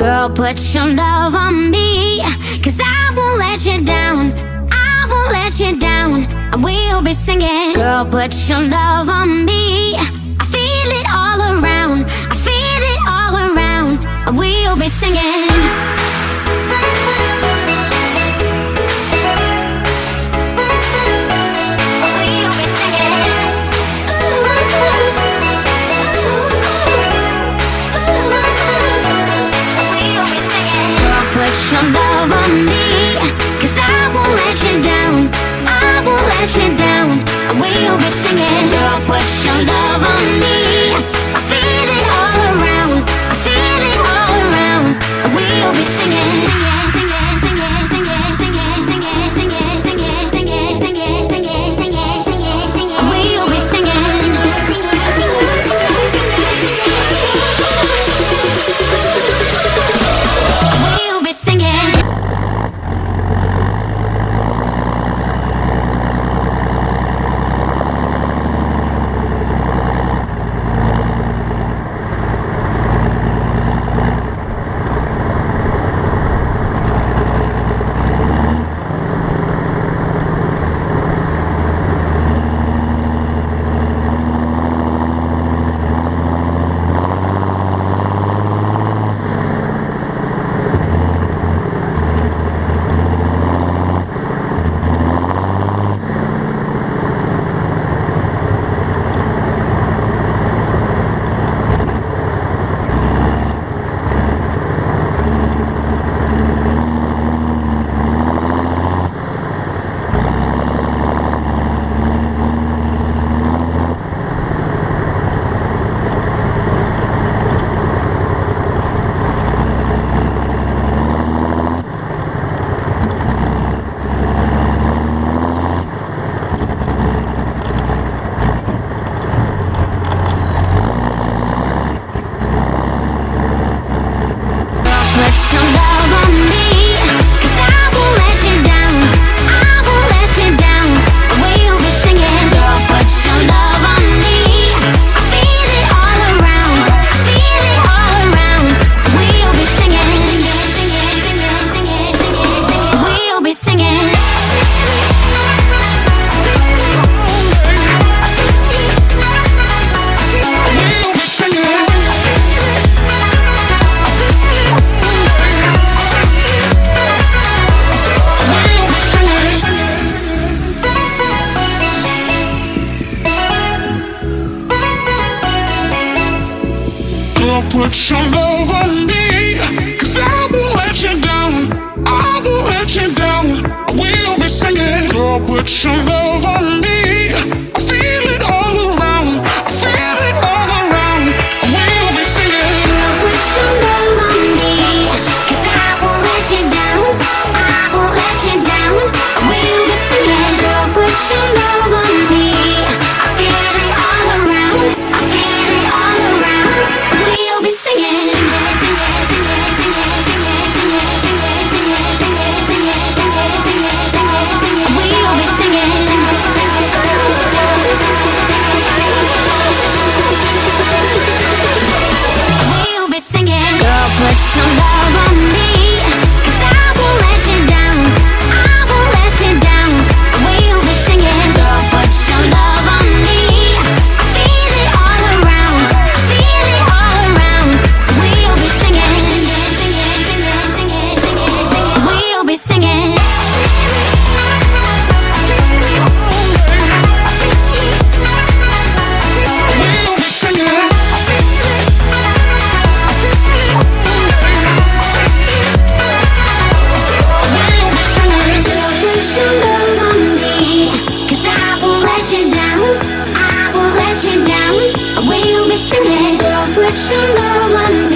Girl, put your love on me, 'cause I won't let you down. I won't let you down. And we'll be singing. Girl, put your love on me. I feel it all around. I feel it all around. And we'll be singing. Put your love on me, 'cause I won't let you down. I won't let you down. And we'll be singing. Girl, put your love on me. I feel it all around. I feel it all around. And we'll be singing. Put your love on me, 'cause I won't let you down. I won't let you down. I will be singing. Girl, put your love on me. I feel it all around. I feel it all around. I will be singing. Girl, put your love on me, 'cause I won't let you down. I won't let you down. I will be singing. Girl, put your love on me. I feel it all around. I feel it all around. We'll be singing. We'll be singing. Girl, put your love on me, 'cause I won't let you down. I won't let you down. We'll be singing. Girl, put your love on me. I feel it all around. I feel it all around. We'll be singing. We'll be singing. Put your love on me.